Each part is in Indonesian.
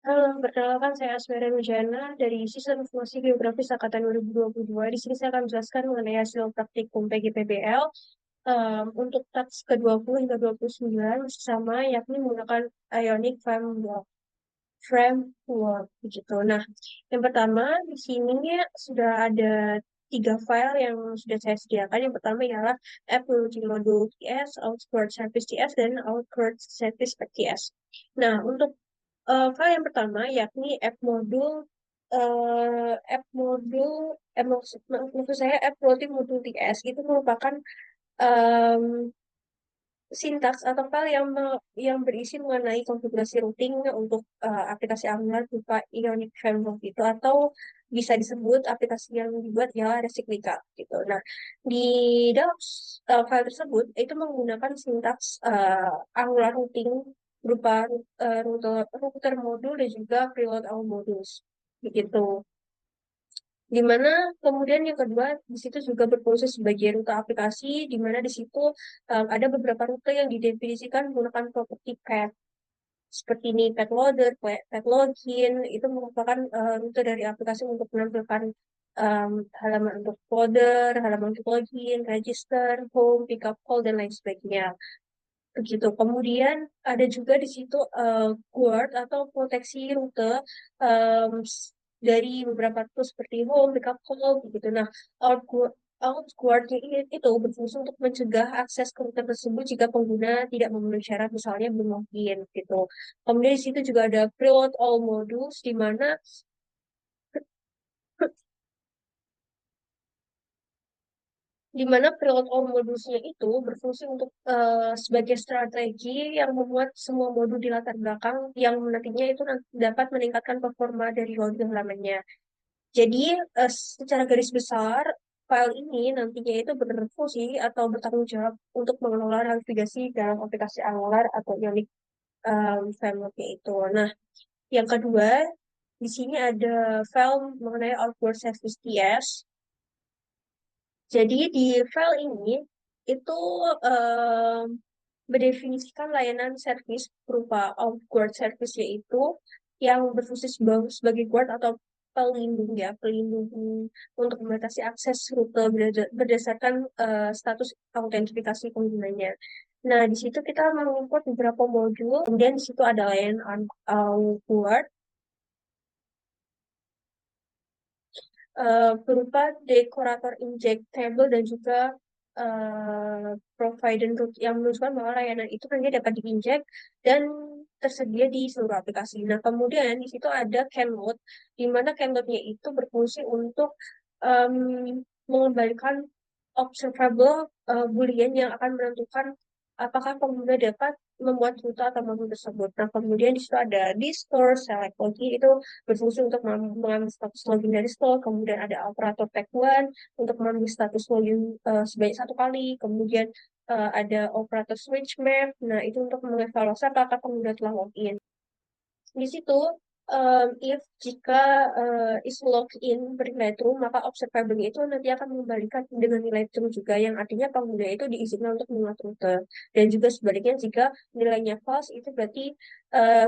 Halo, perkenalkan saya Asmera Nujana dari Sistem Informasi Geografis Angkatan 2022. Di sini saya akan menjelaskan mengenai hasil praktikum PGPBL untuk tats ke-20 hingga 29 masih sama, yakni menggunakan Ionic Framework begitu. Nah, yang pertama di sini sudah ada tiga file yang sudah saya sediakan. Yang pertama ialah app multimodule TS, outward service TS, dan outward service TS. Nah, untuk file yang pertama yakni maksud saya app floating module TS itu merupakan em, sintaks atau file yang berisi mengenai konfigurasi routing untuk aplikasi Angular berupa Ionic Framework itu, atau bisa disebut aplikasi yang dibuat ialah Recyclica gitu. Nah, di dalam file tersebut itu menggunakan sintaks Angular routing berupa router modul dan juga preload all modules begitu. Di mana kemudian yang kedua di situ juga berfungsi sebagai rute aplikasi, di mana di situ ada beberapa rute yang didefinisikan menggunakan properti path seperti ini: path loader, path login. Itu merupakan rute dari aplikasi untuk menampilkan halaman untuk loader, halaman untuk login, register, home, pickup call, dan lain sebagainya begitu. Kemudian ada juga di situ guard atau proteksi rute em, s- dari beberapa tools seperti home, backup call begitu. Nah, out guard itu berfungsi untuk mencegah akses ke rute tersebut jika pengguna tidak memenuhi syarat, misalnya belum login gitu. Kemudian di situ juga ada preload all modules, di mana preload all modulsnya itu berfungsi untuk sebagai strategi yang memuat semua modul di latar belakang yang nantinya itu dapat meningkatkan performa dari loading halamannya. Jadi secara garis besar file ini nantinya itu berfungsi atau bertanggung jawab untuk mengelola navigasi dalam aplikasi Angular atau Ionic framework itu. Nah, yang kedua di sini ada file mengenai outward service TS. Jadi di file ini itu eh, mendefinisikan layanan service berupa outward service, yaitu yang berfungsi sebagai guard atau pelindung, ya, pelindung untuk membatasi akses rute berdasarkan status autentifikasi penggunanya. Nah, di situ kita mengimport beberapa modul, kemudian di situ ada layanan guard berupa dekorator injectable dan juga provider root yang menunjukkan bahwa layanan itu nanti dapat diinjek dan tersedia di seluruh aplikasi. Nah, kemudian di situ ada canload, di mana canloadnya itu berfungsi untuk em, mengembalikan observable boolean yang akan menentukan apakah pengguna dapat membuat rute atau modul tersebut. Nah, kemudian di situ ada di store, select login itu berfungsi untuk mengambil status login dari store. Kemudian ada operator tag one untuk mengambil status login sebanyak satu kali. Kemudian ada operator switch map. Nah, itu untuk mengevaluasi apakah pengguna telah login. Di situ, if jika is login bernilai true, maka observable itu nanti akan mengembalikan dengan nilai true juga, yang artinya pengguna itu diizinkan untuk menguat rute. Dan juga sebaliknya, jika nilainya false, itu berarti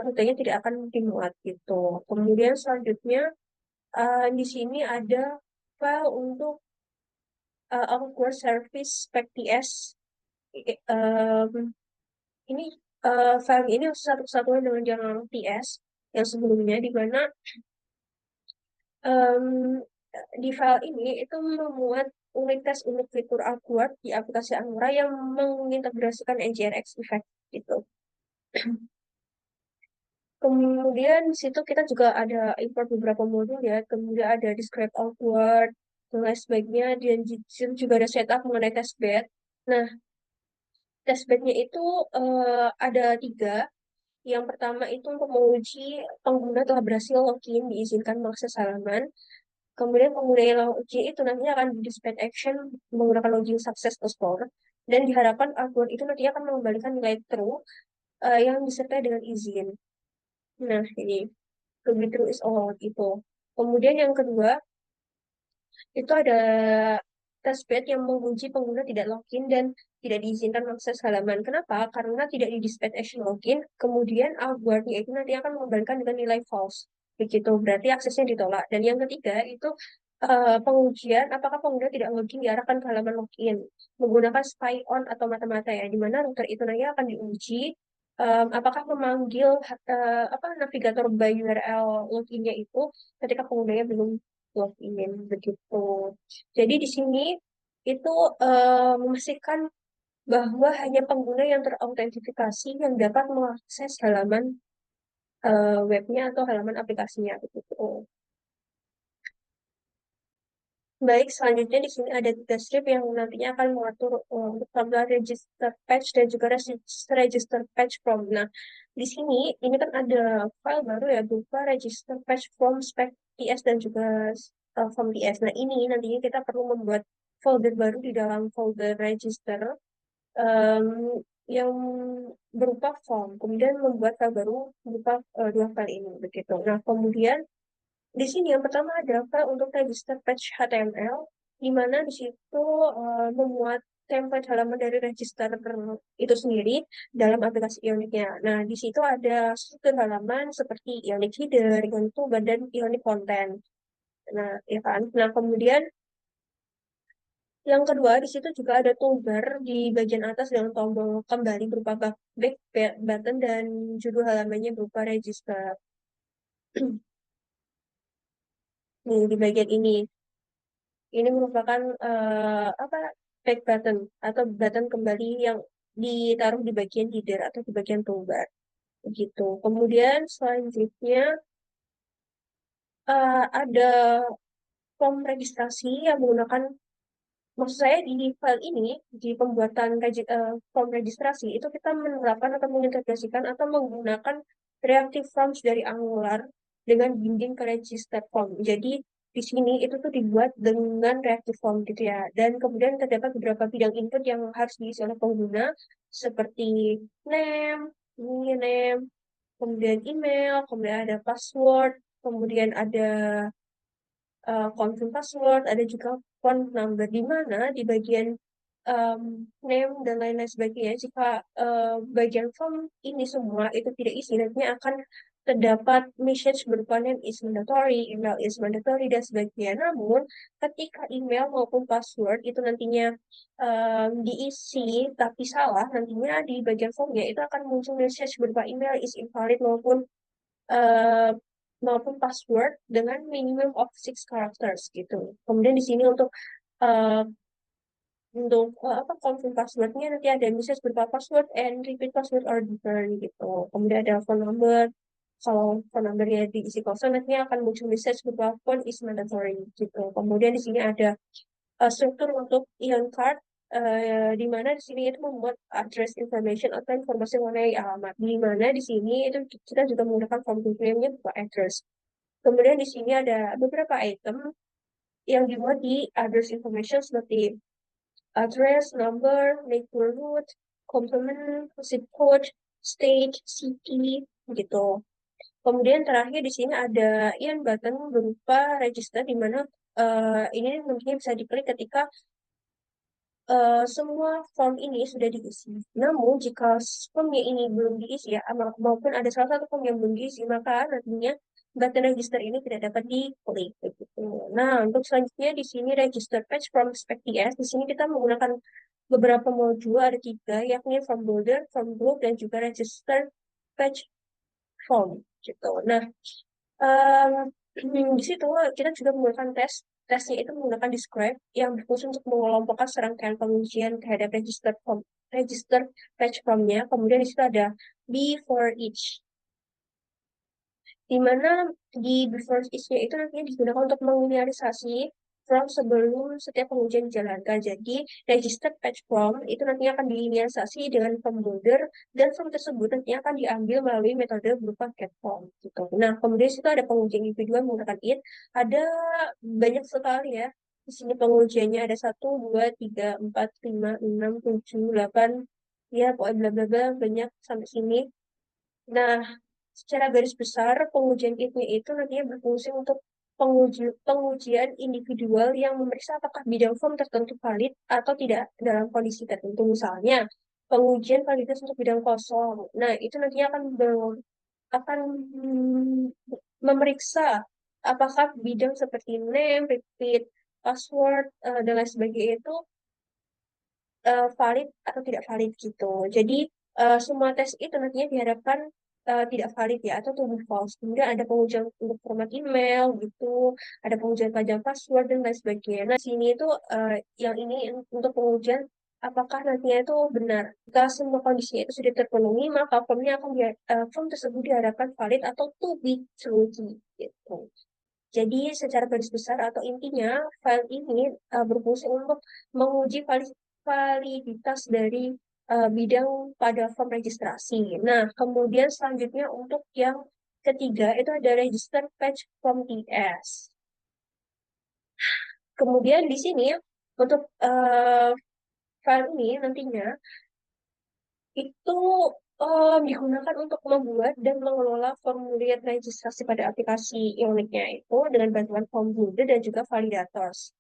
rutenya tidak akan dimuat gitu. Kemudian selanjutnya, di sini ada file untuk outward service spec TS. Ini file ini satu-satunya dengan jangan TS yang sebelumnya, di mana em, di file ini itu memuat unit fitur awkward di aplikasi Angular yang mengintegrasikan NGRX effect gitu. Kemudian di situ kita juga ada import beberapa modul, ya. Kemudian ada describe awkward dan lain sebagainya. Dan di situ juga ada setup mengenai testbed. Nah, testbednya itu ada tiga. Yang pertama itu untuk menguji pengguna telah berhasil login, diizinkan mengakses halaman. Kemudian pengguna yang login itu nantinya akan di dispatch action menggunakan login success to store. Dan diharapkan output itu nantinya akan mengembalikan nilai true yang disertai dengan izin. Nah, ini to be true is allowed itu. Kemudian yang kedua itu ada testbed yang menguji pengguna tidak login dan tidak diizinkan mengakses halaman. Kenapa? Karena tidak di dispatch action login, kemudian outwardnya itu nanti akan mengembalikan dengan nilai false. Begitu, berarti aksesnya ditolak. Dan yang ketiga itu pengujian apakah pengguna tidak login diarahkan ke halaman login menggunakan spy on atau mata-mata ya, di mana router itu nanti akan diuji apakah memanggil apa navigator by URL loginnya itu ketika penggunanya belum login begitu. Jadi di sini itu memastikan bahwa hanya pengguna yang terautentikasi yang dapat mengakses halaman webnya atau halaman aplikasinya begitu. Baik, selanjutnya di sini ada tiga strip yang nantinya akan mengatur untuk tampilan register patch dan juga register patch from. Nah, di sini ini kan ada file baru ya berupa register patch from spec ts dan juga form ts. Nah, ini nantinya kita perlu membuat folder baru di dalam folder register em, yang berupa form. Kemudian membuat file baru berupa dua file ini begitu. Nah, kemudian di sini yang pertama adalah file untuk register patch HTML, di mana di situ memuat template halaman dari register itu sendiri dalam aplikasi Ionicnya. Nah, di situ ada struktur halaman seperti Ionic header, Ionic toolbar, dan Ionic content. Nah, ya kan. Nah, kemudian yang kedua di situ juga ada toolbar di bagian atas dengan tombol kembali berupa back button dan judul halamannya berupa register. Nih, di bagian ini. Ini merupakan apa back button atau button kembali yang ditaruh di bagian header atau di bagian toolbar. Begitu. Kemudian selanjutnya ada form registrasi yang menggunakan maksud saya di file ini di pembuatan form registrasi itu kita menerapkan atau mengintegrasikan atau menggunakan reactive forms dari Angular dengan binding ke register form. Jadi di sini itu tuh dibuat dengan reactive form gitu ya. Dan kemudian terdapat beberapa bidang input yang harus diisi oleh pengguna seperti name, name, kemudian email, kemudian ada password, kemudian ada confirm password, ada juga phone number di mana di bagian um, name dan lain-lain sebagainya. Jika bagian form ini semua itu tidak isi, nantinya akan terdapat message berupa name is mandatory, email is mandatory, dan sebagainya. Namun, ketika email maupun password itu nantinya diisi tapi salah, nantinya di bagian formnya itu akan muncul message berupa email is invalid eh, maupun password dengan minimum of six characters gitu. Kemudian di sini eh, apa confirm passwordnya nanti ada message berupa password and repeat password are different gitu. Kemudian ada phone number. Kalau phone numbernya diisi kosong nantinya akan muncul message berupa phone is mandatory gitu. Kemudian di sini ada struktur untuk Ion card di mana di sini itu membuat address information atau informasi mengenai alamat. Di mana di sini itu kita juga menggunakan form to claim-nya berupa address. Kemudian di sini ada beberapa item yang dibuat di address information seperti address, number, neighborhood, complement, zip code, state, city, gitu. Kemudian terakhir di sini ada Ion button berupa register di mana ini mungkin bisa diklik ketika semua form ini sudah diisi. Namun, jika formnya ini belum diisi ya, maupun ada salah satu form yang belum diisi, maka nantinya button register ini tidak dapat diklik. Begitu. Nah, untuk selanjutnya di sini register page from spec ts. Di sini kita menggunakan beberapa modul, ada tiga, yakni form builder, form group, dan juga register page form. Gitu. Nah, Em, di situ kita juga menggunakan tes. Tesnya itu menggunakan describe yang berfungsi untuk mengelompokkan serangkaian pengujian terhadap register page formnya. Kemudian di situ ada before each, di mana di before each-nya itu nantinya digunakan untuk menginisialisasi from sebelum setiap pengujian dijalankan. Jadi, register page form itu nantinya akan diinisialisasi dengan form builder dan form tersebut nantinya akan diambil melalui metode berupa get form gitu. Nah, kemudian situ ada pengujian individual menggunakan it. Ada banyak sekali ya. Di sini pengujiannya ada satu, dua, tiga, empat, lima, enam, tujuh, delapan, ya pokoknya bla bla bla banyak sampai sini. Nah, secara garis besar pengujian it itu nantinya berfungsi untuk pengujian individual yang memeriksa apakah bidang form tertentu valid atau tidak dalam kondisi tertentu. Misalnya, pengujian validitas untuk bidang kosong. Nah, itu nantinya akan memeriksa apakah bidang seperti name, repeat, password, dan lain sebagainya itu valid atau tidak valid gitu. Jadi semua tes itu nantinya diharapkan tidak valid ya atau to be false. Kemudian ada pengujian untuk format email gitu, ada pengujian panjang password dan lain sebagainya. Nah, sini itu yang ini untuk pengujian apakah nantinya itu benar. Jika semua kondisinya itu sudah terpenuhi, maka form tersebut diharapkan valid atau to be true gitu. Jadi secara garis besar atau intinya file ini berfungsi untuk menguji validitas dari bidang pada form registrasi. Nah, kemudian selanjutnya untuk yang ketiga itu ada register page form TS. Kemudian di sini untuk file ini nantinya itu digunakan untuk membuat dan mengelola formulir registrasi pada aplikasi uniknya itu dengan bantuan form builder dan juga validators.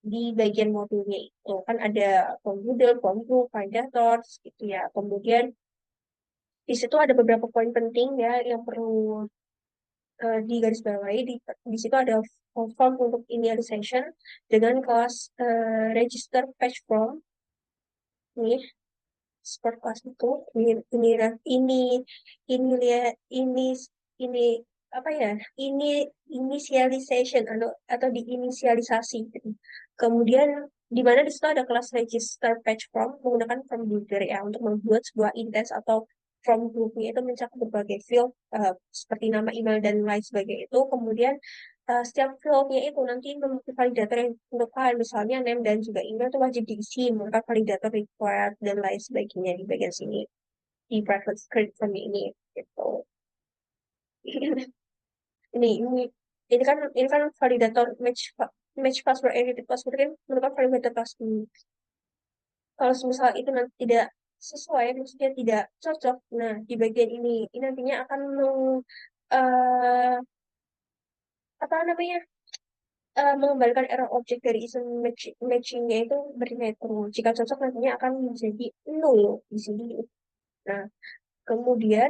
Di bagian modulnya itu kan ada form builder, form group, validators gitu ya. Kemudian di situ ada beberapa poin penting ya yang perlu digarisbawahi. Di situ ada form untuk initialization dengan kelas register page form nih sport class itu ini ini ini ini ini apa ya ini initialization atau diinisialisasi gitu. Kemudian di mana di situ ada kelas register page form menggunakan form builder ya untuk membuat sebuah index atau form groupnya itu mencakup berbagai field seperti nama email dan lain sebagainya itu. Kemudian setiap fieldnya itu nanti memiliki validator yang untuk file misalnya name dan juga email itu wajib diisi menggunakan validator required dan lain sebagainya di bagian sini di private script form ini gitu. Ini kan validator match password edited password kan merupakan validator password. Kalau misal itu nanti tidak sesuai, maksudnya tidak cocok, nah di bagian ini nantinya akan eh, apa namanya mengembalikan error objek dari item matchingnya itu bernilai true. Jika cocok nantinya akan menjadi null di sini. Nah, kemudian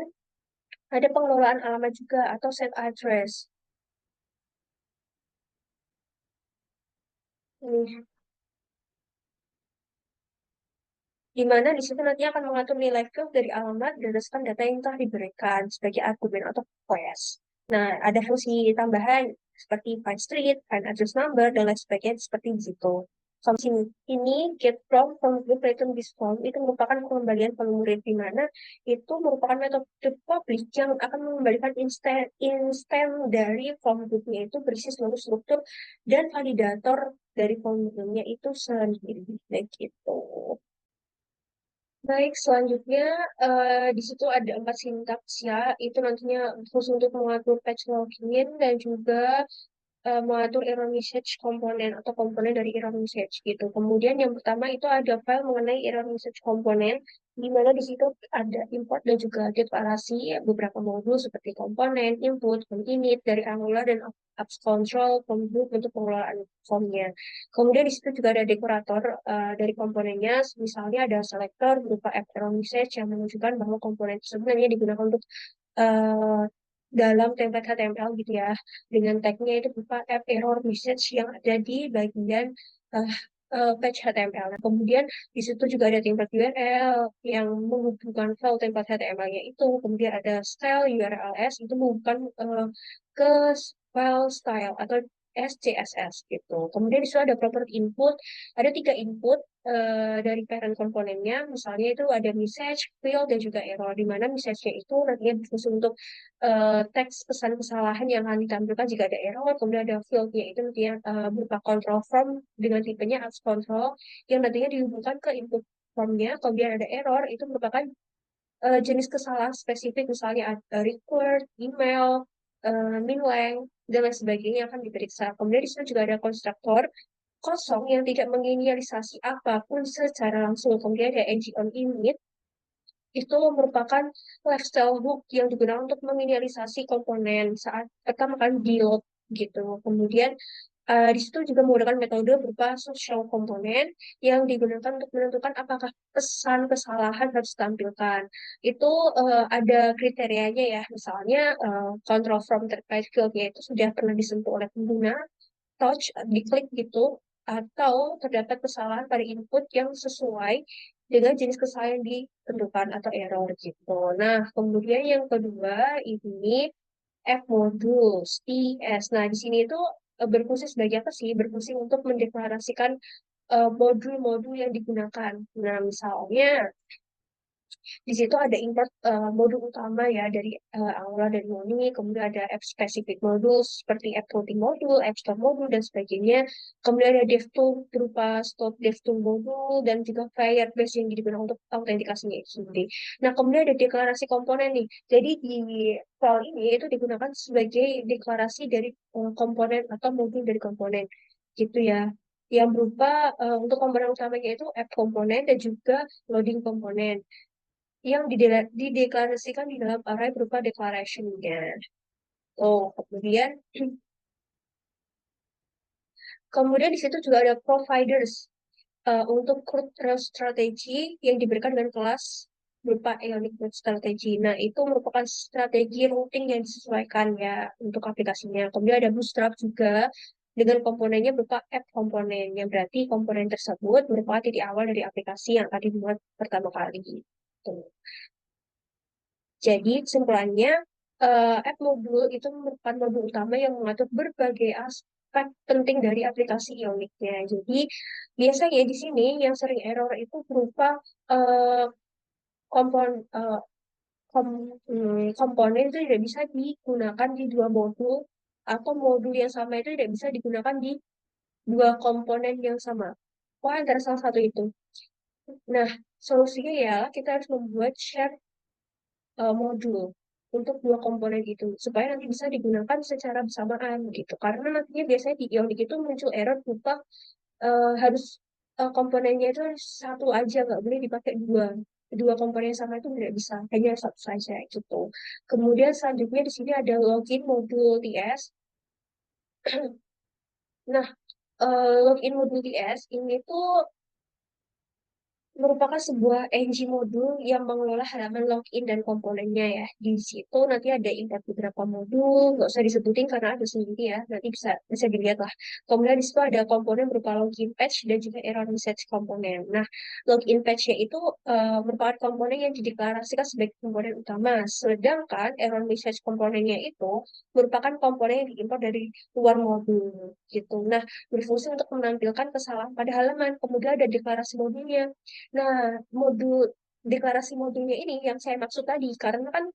ada pengelolaan alamat juga atau set address. Ini di mana di situ nanti akan mengatur nilai field dari alamat berdasarkan data yang telah diberikan sebagai argumen atau quest. Nah, ada fungsi tambahan seperti find street, find address number, dan lain sebagainya seperti di situ. Fungsi ini get from group return this form itu merupakan pengembalian formulir di mana itu merupakan metode publik yang akan mengembalikan instan dari form groupnya itu berisi seluruh struktur dan validator dari formulirnya itu sendiri. Begitu. Baik, selanjutnya di situ ada 4 sintaks ya. Itu nantinya khusus untuk mengatur page login dan juga mengatur error message komponen atau komponen dari error message gitu. Kemudian yang pertama itu ada file mengenai error message komponen, di mana di situ ada import dan juga deklarasi beberapa modul seperti komponen, input, init dari Angular dan apps control, group untuk pengelolaan formnya. Kemudian di situ juga ada dekorator dari komponennya, misalnya ada selector berupa app error message yang menunjukkan bahwa komponen tersebut hanya digunakan untuk eh, dalam template HTML gitu ya dengan tagnya itu berupa app error message yang ada di bagian uh, page HTML. Nah, kemudian di situ juga ada template URL yang menghubungkan file template HTML-nya itu. Kemudian ada style URLs itu menghubungkan ke file style atau SCSS gitu. Kemudian di situ ada property input, ada 3 input dari parent komponennya. Misalnya itu ada message, field, dan juga error. Di mana message-nya itu nantinya berfungsi untuk teks pesan kesalahan yang akan ditampilkan jika ada error. Kemudian ada field-nya itu nantinya berupa control form dengan tipenya as control yang nantinya dihubungkan ke input formnya. Kemudian ada error itu merupakan jenis kesalahan spesifik misalnya ada record, email, min length, dan lain sebagainya yang akan diperiksa. Kemudian di situ juga ada konstruktor kosong yang tidak menginisialisasi apapun secara langsung. Kemudian ada ng on init itu merupakan lifestyle hook yang digunakan untuk menginisialisasi komponen saat pertama kali di load gitu. Kemudian di situ juga menggunakan metode berupa social komponen yang digunakan untuk menentukan apakah pesan kesalahan harus ditampilkan. Itu ada kriterianya ya, misalnya control from terkait fieldnya itu sudah pernah disentuh oleh pengguna, touch, diklik gitu, atau terdapat kesalahan pada input yang sesuai dengan jenis kesalahan yang ditentukan atau error gitu. Nah, kemudian yang kedua ini F modus, TS. Nah, di sini itu berfungsi sebagai apa sih? Berfungsi untuk mendeklarasikan modul-modul yang digunakan. Nah, misalnya di situ ada import modul utama ya dari Aura dan Moni, kemudian ada app specific modul seperti app routing modul, app store modul dan sebagainya. Kemudian ada DevTool berupa stop DevTool modul dan juga Firebase yang digunakan untuk autentikasinya itu sendiri. Nah, kemudian ada deklarasi komponen nih. Jadi di file ini itu digunakan sebagai deklarasi dari komponen atau modul dari komponen gitu ya. Yang berupa untuk komponen utamanya itu app komponen dan juga loading komponen yang dideklarasikan di dalam array berupa declaration-nya. Oh, kemudian di situ juga ada providers untuk root strategy yang diberikan dengan kelas berupa Ionic Root Strategy. Nah, itu merupakan strategi routing yang disesuaikan ya untuk aplikasinya. Kemudian ada Bootstrap juga dengan komponennya berupa app komponen, yang berarti komponen tersebut merupakan titik awal dari aplikasi yang akan dibuat pertama kali. Tuh. Jadi, kesimpulannya, app modul itu merupakan modul utama yang mengatur berbagai aspek penting dari aplikasi Ionicnya. Jadi, biasanya di sini yang sering error itu berupa eh, kompon, eh, komponen itu tidak bisa digunakan di dua modul, atau modul yang sama itu tidak bisa digunakan di dua komponen yang sama. Wah, antara salah satu itu. Nah, solusinya ya kita harus membuat share modul untuk dua komponen itu supaya nanti bisa digunakan secara bersamaan gitu, karena nantinya biasanya di Ionic itu muncul error berupa harus komponennya itu harus satu aja, nggak boleh dipakai dua. Dua komponen yang sama itu tidak bisa, hanya satu saja gitu. Kemudian selanjutnya di sini ada login modul TS. Nah, login modul TS ini tuh merupakan sebuah ng modul yang mengelola halaman login dan komponennya ya. Di situ nanti ada import beberapa modul, nggak usah disebutin karena ada sendiri ya, nanti bisa bisa dilihat lah. Kemudian di situ ada komponen berupa login page dan juga error message komponen. Nah, login page-nya itu merupakan komponen yang dideklarasikan sebagai komponen utama, sedangkan error message komponennya itu merupakan komponen yang diimport dari luar modul gitu. Nah, berfungsi untuk menampilkan kesalahan pada halaman. Kemudian ada deklarasi modulnya. Nah, modul deklarasi modulnya ini yang saya maksud tadi, karena kan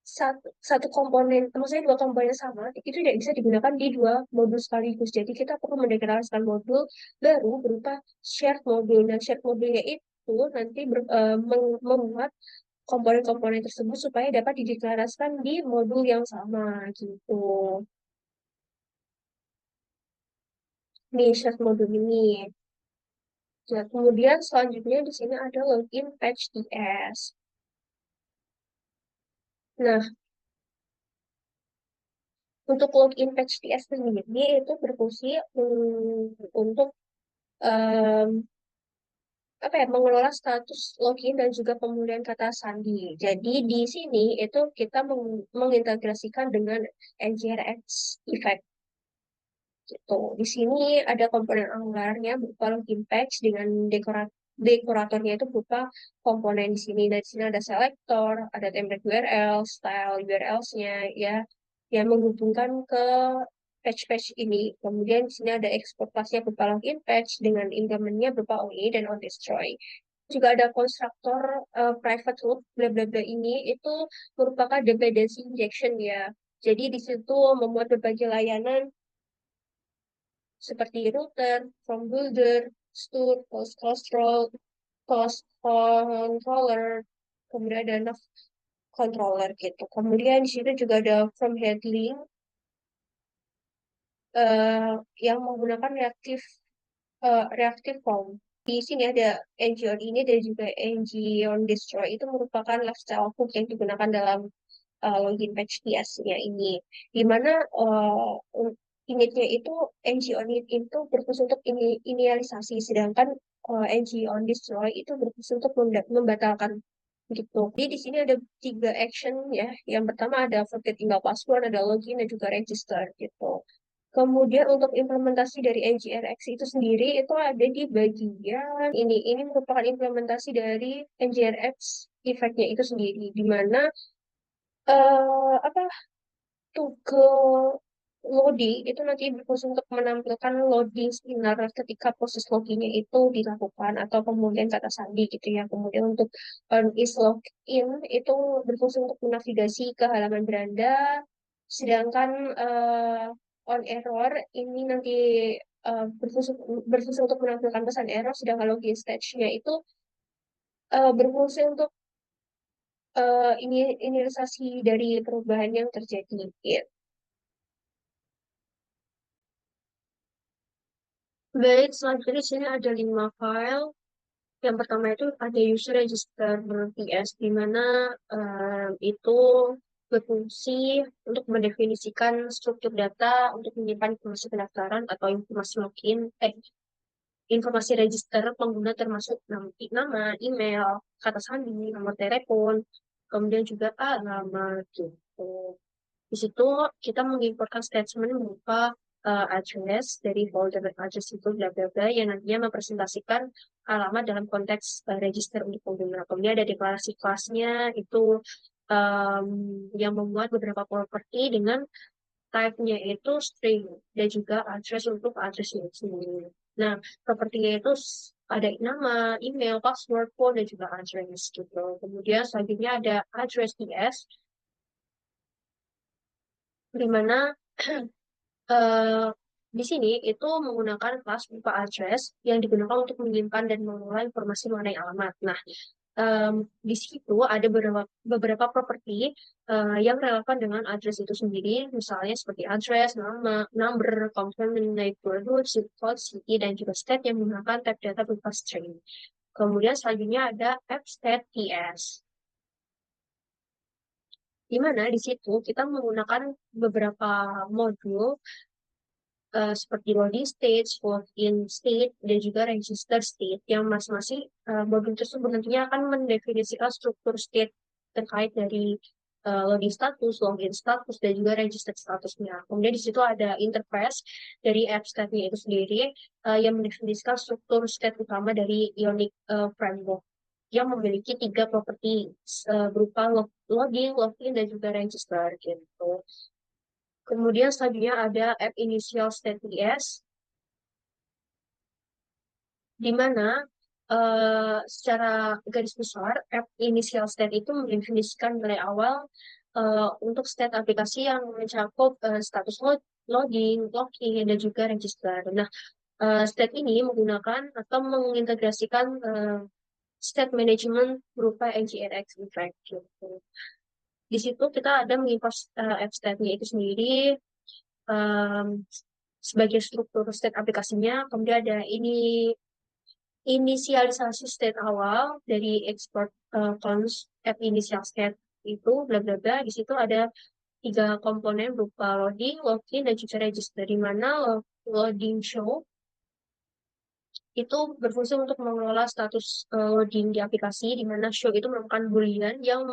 satu komponen, maksudnya dua komponen sama, itu tidak bisa digunakan di dua modul sekaligus. Jadi kita perlu mendeklarasikan modul baru berupa shared modul. Dan shared modulnya itu nanti memuat komponen-komponen tersebut supaya dapat dideklarasikan di modul yang sama gitu. Nih, shared modul ini. Nah, kemudian selanjutnya di sini ada login page TS. Nah, untuk login page TS sendiri itu berfungsi untuk em, apa ya, mengelola status login dan juga pemulihan kata sandi. Jadi di sini itu kita mengintegrasikan dengan NGRX effect gitu. Di sini ada komponen Angularnya berupa login page dengan dekoratornya itu berupa komponen di sini. Dan di sini ada selector, ada template URL, style URL-nya ya, yang menghubungkan ke page-page ini. Kemudian di sini ada export class-nya berupa login page dengan increment-nya berupa onInit dan onDestroy. Juga ada konstruktor private root bla bla bla ini itu merupakan dependency injection ya. Jadi di situ memuat berbagai layanan seperti router, from builder, store, post control, post controller, kemudian ada nav controller gitu. Kemudian di situ juga ada from handling eh, yang menggunakan reactive form. Di sini ada ng on ini dan juga ng on destroy, itu merupakan lifestyle hook yang digunakan dalam login page TS-nya ini, di mana initnya itu ng on it itu berfungsi untuk inisialisasi, sedangkan ng on destroy itu berfungsi untuk membatalkan gitu. Jadi di sini ada tiga action ya. Yang pertama ada forget email password, ada login dan juga register gitu. Kemudian untuk implementasi dari NGRX itu sendiri itu ada di bagian ini. Ini merupakan implementasi dari NGRX efeknya itu sendiri, di mana apa toggle loading itu nanti berfungsi untuk menampilkan loading spinner ketika proses loggingnya itu dilakukan atau kemudian kata sandi gitu ya. Kemudian untuk is login itu berfungsi untuk menavigasi ke halaman beranda, sedangkan on error ini nanti berfungsi untuk menampilkan pesan error, sedangkan login stage-nya itu berfungsi untuk ini inisialisasi dari perubahan yang terjadi gitu. Baik, selanjutnya di sini ada 5 file. Yang pertama itu ada user register PS, di mana itu berfungsi untuk mendefinisikan struktur data untuk menyimpan informasi pendaftaran atau informasi login, informasi register pengguna termasuk nama, email, kata sandi, nomor telepon, kemudian juga alamat gitu. Di situ kita menginputkan statement berupa address dari folder address itu bla bla bla yang nantinya mempresentasikan alamat dalam konteks register untuk pengguna. Kemudian ada deklarasi kelasnya itu um, yang memuat beberapa properti dengan type-nya itu string dan juga address untuk addressnya itu sendiri. Nah, propertinya itu ada nama, email, password, phone, dan juga address gitu. Kemudian selanjutnya ada address DS, di mana eh, di sini itu menggunakan kelas berupa address yang digunakan untuk menyimpan dan mengelola informasi mengenai alamat. Nah, em, di situ ada beberapa properti yang relevan dengan address itu sendiri, misalnya seperti address, nama, number, complement, neighborhood, zip code, city, dan juga state yang menggunakan type data berupa string. Kemudian selanjutnya ada appstat ts, di mana di situ kita menggunakan beberapa modul seperti loading state, login state, dan juga register state yang masing-masing modul tersebut nantinya akan mendefinisikan struktur state terkait dari loading status, login status, dan juga register statusnya. Kemudian di situ ada interface dari app state-nya itu sendiri yang mendefinisikan struktur state utama dari Ionic Framework yang memiliki 3 properti berupa login, login, dan juga register gitu. Kemudian selanjutnya ada app initial state PS, di mana secara garis besar app initial state itu mendefinisikan nilai awal untuk state aplikasi yang mencakup status loading, login, dan juga register. Nah, state ini menggunakan atau mengintegrasikan state management berupa NGRX effect gitu. Di situ kita ada mengimport app state-nya itu sendiri um, sebagai struktur state aplikasinya. Kemudian ada ini inisialisasi state awal dari export cons app initial state itu bla bla bla. Di situ ada 3 komponen berupa loading, login, dan juga register. Di mana loading show itu berfungsi untuk mengelola status loading di aplikasi, di mana show itu merupakan boolean yang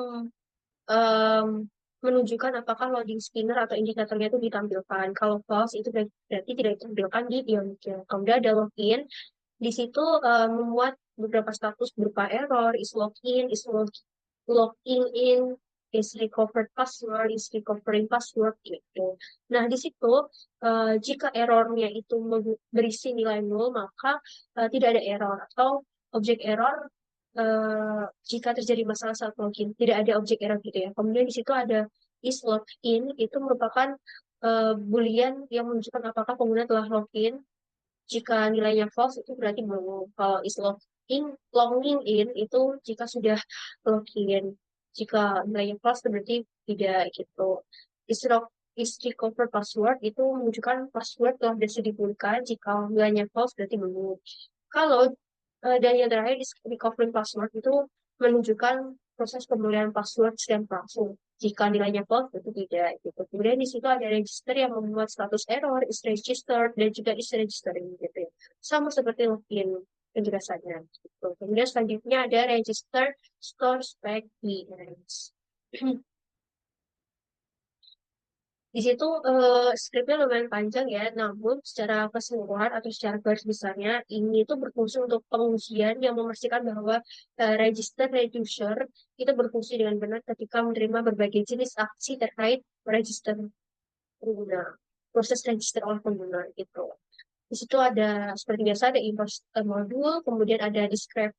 em, menunjukkan apakah loading spinner atau indikatornya itu ditampilkan. Kalau false itu berarti tidak ditampilkan di Ionic. Kemudian ada login, di situ memuat beberapa status berupa error, logging in, is recovered password, is recovering password gitu. Nah, di situ jika errornya itu berisi nilai nol, maka tidak ada error atau objek error jika terjadi masalah saat login. Tidak ada objek error gitu ya. Kemudian di situ ada is login, itu merupakan boolean yang menunjukkan apakah pengguna telah login. Jika nilainya false itu berarti belum. Kalau is logging in itu jika sudah login. Jika nilainya false itu berarti tidak gitu. Is recover password itu menunjukkan password telah berhasil dipulihkan. Jika nilainya false berarti belum. Kalau dan yang terakhir is recovering password itu menunjukkan proses pemulihan password dan palsu. Jika nilainya false, itu tidak. Gitu. Kemudian di situ ada register yang membuat status error, is registered, dan juga is registering. Gitu ya. Sama seperti login penjelasannya. Gitu. Kemudian selanjutnya ada register store spec DNS. Di situ skripnya lumayan panjang ya, namun secara keseluruhan atau secara garis besarnya ini itu berfungsi untuk pengujian yang memastikan bahwa register reducer itu berfungsi dengan benar ketika menerima berbagai jenis aksi terkait register pengguna, proses register oleh pengguna gitu. Di situ ada seperti biasa ada import modul, kemudian ada describe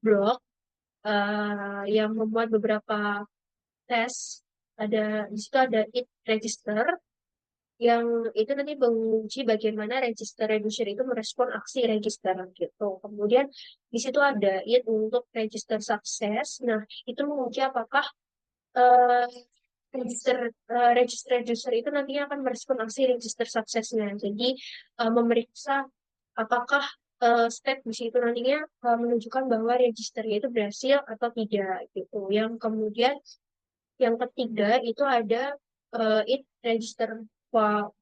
block yang memuat beberapa tes. Di situ ada it register yang itu nanti menguji bagaimana register reducer itu merespon aksi register gitu. Kemudian di situ ada it untuk register sukses. Nah, itu menguji apakah eh, register reducer itu nantinya akan merespon aksi register suksesnya. Jadi memeriksa apakah step di situ nantinya menunjukkan bahwa registernya itu berhasil atau tidak gitu. Yang kemudian yang ketiga itu ada it register file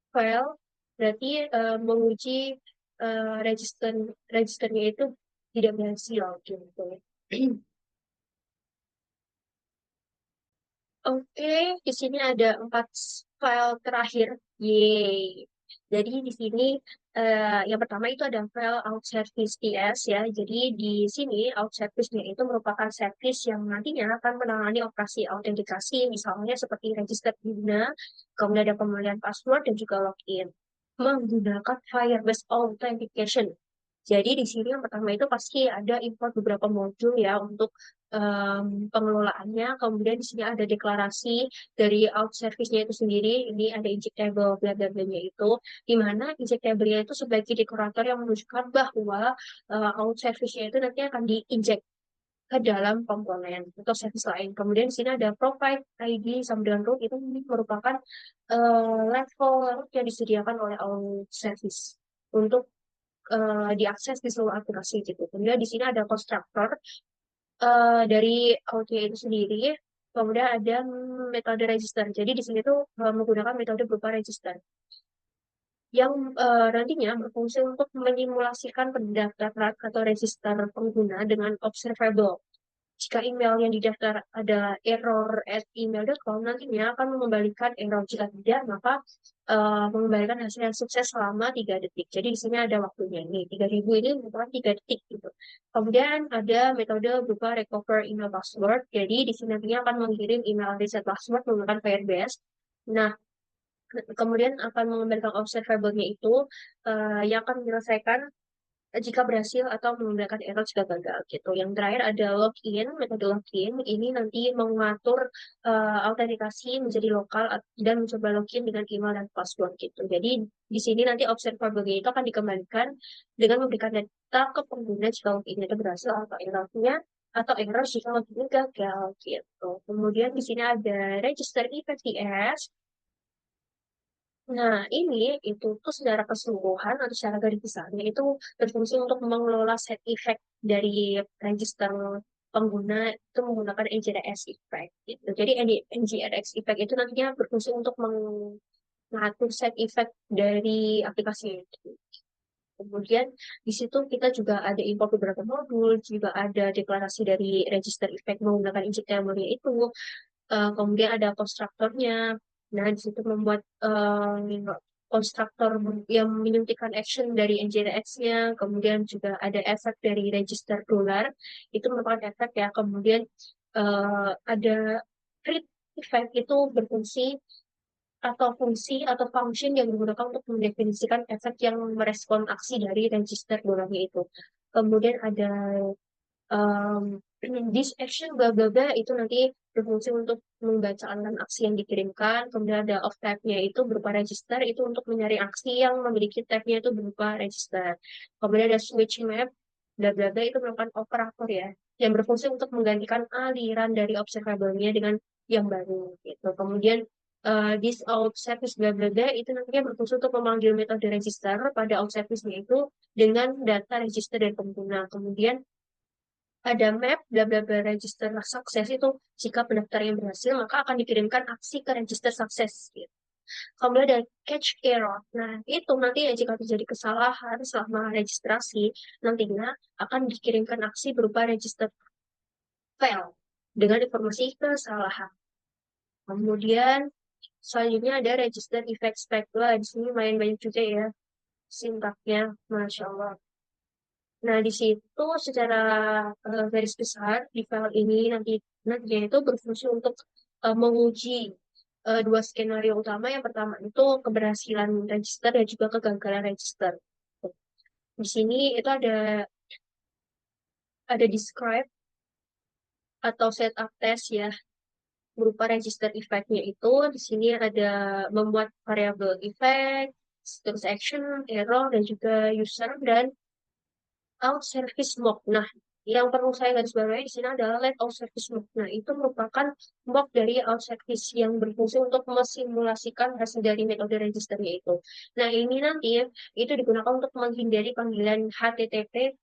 file berarti menguji register registernya itu tidak berhasil gitu. Oke, di sini ada 4 file terakhir. Yeay. Jadi di sini yang pertama itu ada file out service TS ya. Jadi di sini out service-nya itu merupakan service yang nantinya akan menangani operasi autentikasi, misalnya seperti register guna, kemudian ada pemulihan password dan juga login menggunakan Firebase Authentication. Jadi di sini yang pertama itu pasti ada import beberapa modul ya untuk pengelolaannya. Kemudian di sini ada deklarasi dari out service-nya itu sendiri. Ini ada injectable bla bla bla itu, di mana injectable-nya itu sebagai dekorator yang menunjukkan bahwa out service-nya itu nanti akan diinjek ke dalam komponen atau service lain. Kemudian di sini ada provide ID sama dengan root itu merupakan level yang disediakan oleh out service untuk diakses di seluruh aplikasi gitu. Kemudian di sini ada konstruktor dari Audio itu sendiri. Kemudian ada metode register. Jadi di sini tuh menggunakan metode berupa register yang nantinya berfungsi untuk menyimulasikan pendaftaran atau register pengguna dengan observable. Jika email yang didaftar ada error@email.com, nantinya akan mengembalikan error. Jika tidak, maka mengembalikan hasil yang sukses selama 3 detik. Jadi di sini ada waktunya. Ini 3.000 ini merupakan 3 detik gitu. Kemudian ada metode berupa recover email password. Jadi di sini nantinya akan mengirim email reset password menggunakan Firebase. Nah, kemudian akan mengembalikan observable-nya itu yang akan menyelesaikan jika berhasil atau menggunakan error jika gagal gitu. Yang terakhir ada login, metode login. Ini nanti mengatur autentikasi menjadi lokal dan mencoba login dengan email dan password gitu. Jadi di sini nanti observable itu akan dikembalikan dengan memberikan data ke pengguna jika login itu berhasil atau errornya atau error jika login gagal gitu. Kemudian di sini ada register EPTS. Nah, ini itu tuh secara keseluruhan atau secara garis besarnya itu berfungsi untuk mengelola set effect dari register pengguna itu menggunakan NGRX effect gitu. Jadi NGRX effect itu nantinya berfungsi untuk mengatur set effect dari aplikasi itu. Kemudian di situ kita juga ada import beberapa modul, juga ada deklarasi dari register effect menggunakan injectable itu. Kemudian ada konstruktornya. Nah, di situ membuat konstruktor yang menyuntikkan action dari NGRX-nya. Kemudian juga ada efek dari register dolar. Itu merupakan efek ya. Kemudian ada create effect itu berfungsi atau fungsi atau function yang digunakan untuk mendefinisikan efek yang merespon aksi dari register dolarnya itu. Kemudian ada um, this action bla bla bla itu nanti berfungsi untuk membaca aliran aksi yang dikirimkan. Kemudian ada of type-nya itu berupa register itu untuk menyaring aksi yang memiliki type-nya itu berupa register. Kemudian ada switch map bla bla bla itu merupakan operator ya yang berfungsi untuk menggantikan aliran dari observable-nya dengan yang baru gitu. Kemudian this out service bla bla bla itu nantinya berfungsi untuk memanggil metode register pada out service-nya itu dengan data register dari pengguna. Kemudian ada map bla bla bla register sukses itu jika pendaftaran yang berhasil maka akan dikirimkan aksi ke register sukses gitu. Kemudian ada catch error. Nah, itu nanti ya jika terjadi kesalahan selama registrasi, nantinya akan dikirimkan aksi berupa register fail dengan informasi kesalahan. Kemudian selanjutnya ada register effect spec. Wah, di sini lumayan banyak juga ya sintaknya, Masya Allah. Nah, di situ secara garis besar di file ini nantinya itu berfungsi untuk menguji dua skenario utama. Yang pertama itu keberhasilan register dan juga kegagalan register. Di sini itu ada describe atau setup test ya berupa register effect-nya itu. Di sini ada membuat variabel effect, terus action, error, dan juga user dan out service mock. Nah, yang perlu saya garis bawahi di sini adalah let out service mock. Nah, itu merupakan mock dari out service yang berfungsi untuk mesimulasikan hasil dari metode registernya itu. Nah, ini nanti itu digunakan untuk menghindari panggilan HTTP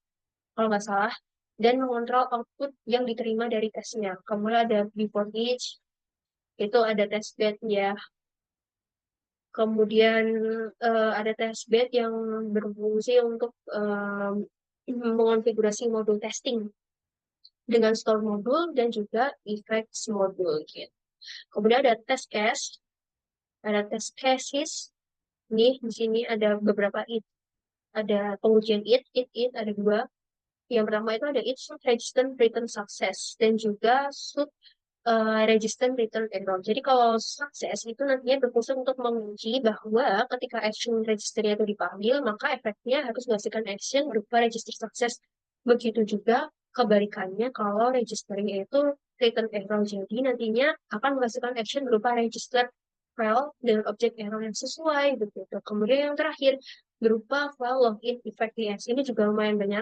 kalau nggak salah dan mengontrol output yang diterima dari tesnya. Kemudian ada before each, itu ada testbed ya. Kemudian ada testbed yang berfungsi untuk mengonfigurasi modul testing dengan store modul dan juga effects modul gitu. Kemudian ada test case, ada test cases. Nih di sini ada beberapa it, ada pengujian it ada dua. Yang pertama itu ada it should register return success dan juga should register return error. Jadi kalau sukses itu nantinya berfungsi untuk menguji bahwa ketika action registernya itu dipanggil, maka efeknya harus menghasilkan action berupa register sukses. Begitu juga kebalikannya kalau registernya itu return error. Jadi nantinya akan menghasilkan action berupa register file dengan objek error yang sesuai begitu. Kemudian yang terakhir berupa file login effect ds. Ini juga lumayan banyak.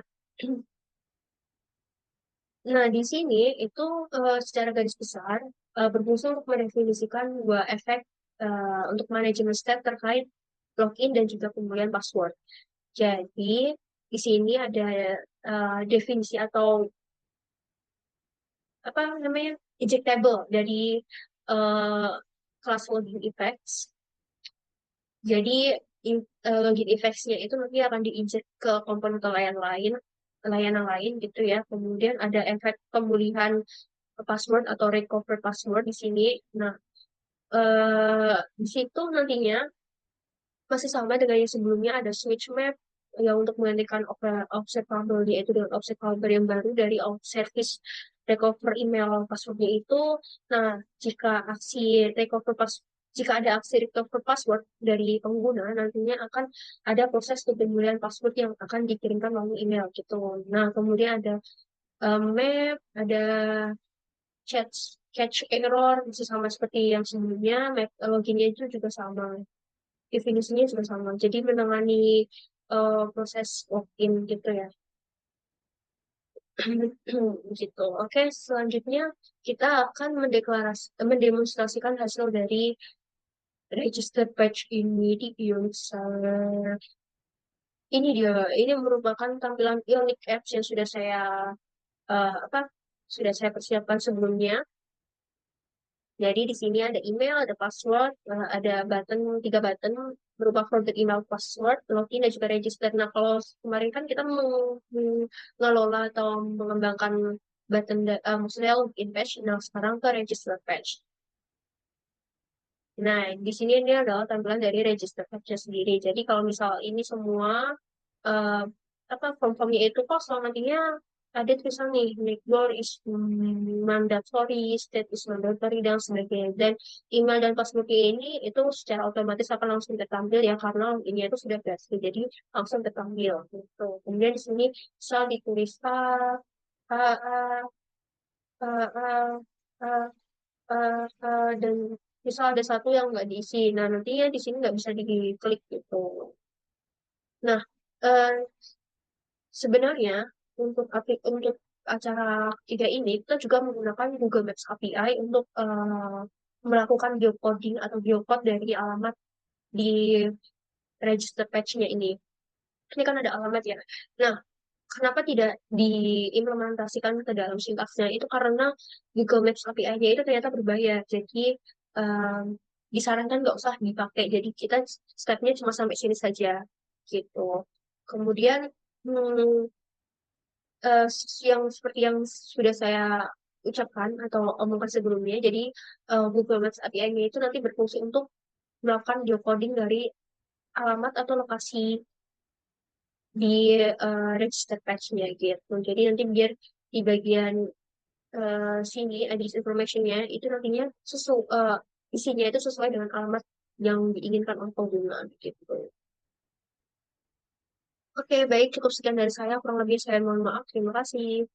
Nah, di sini itu secara garis besar berfungsi untuk mendefinisikan dua efek untuk manajemen step terkait login dan juga pemulihan password. Jadi, di sini ada definisi atau apa namanya injectable dari uh, kelas login effects. Jadi, login effects-nya itu nanti akan diinjek ke komponen layanan lain gitu ya. Kemudian ada efek pemulihan password atau recover password di sini. Nah, di situ nantinya masih sama dengan yang sebelumnya ada switch map yang untuk menggantikan observable yaitu dengan observable yang baru dari service recover email passwordnya itu. Nah, jika aksi recover pas jika ada aksi recover password dari pengguna, nantinya akan ada proses pemulihan password yang akan dikirimkan melalui email gitu. Nah, kemudian ada map, ada catch error masih sama seperti yang sebelumnya, loginnya itu juga sama, definisinya juga sama. Jadi menangani proses login gitu ya. Gitu. Oke, selanjutnya kita akan mendemonstrasikan hasil dari register page ini di user. Ini dia, ini merupakan tampilan Ionic Apps yang sudah saya apa? Sudah saya persiapkan sebelumnya. Jadi di sini ada email, ada password, ada tiga button berupa forget email password, login, dan juga register. Nah, kalau kemarin kan kita mengelola atau mengembangkan maksudnya login page, nah sekarang ke register page. Nah, di sini ini adalah tampilan dari register page sendiri. Jadi kalau misal ini semua eh, form-formnya itu kosong, nantinya ada tulisan nih, make door is mandatory, state is mandatory, dan sebagainya. Dan email dan passwordnya ini itu secara otomatis akan langsung tertampil ya, karena ini itu sudah berhasil, jadi langsung tertampil. Gitu. Kemudian di sini bisa ditulis A, A, A, A, A, dan misal ada satu yang nggak diisi, nah nantinya di sini nggak bisa diklik gitu. Nah, eh, sebenarnya untuk acara ketiga ini kita juga menggunakan Google Maps API untuk melakukan geocoding atau geocode dari alamat di register page-nya ini. Ini kan ada alamat ya. Nah, kenapa tidak diimplementasikan ke dalam sintaksnya itu karena Google Maps API-nya itu ternyata berbayar. Jadi em, disarankan nggak usah dipakai. Jadi kita stepnya cuma sampai sini saja gitu. Kemudian hmm, yang seperti yang sudah saya ucapkan atau omongkan sebelumnya, jadi Google Maps API-nya itu nanti berfungsi untuk melakukan geocoding dari alamat atau lokasi di register page-nya gitu. Jadi nanti biar di bagian sini address information-nya itu nantinya isinya itu sesuai dengan alamat yang diinginkan oleh pengguna gitu. Oke, baik cukup sekian dari saya. Kurang lebih saya mohon maaf. Terima kasih.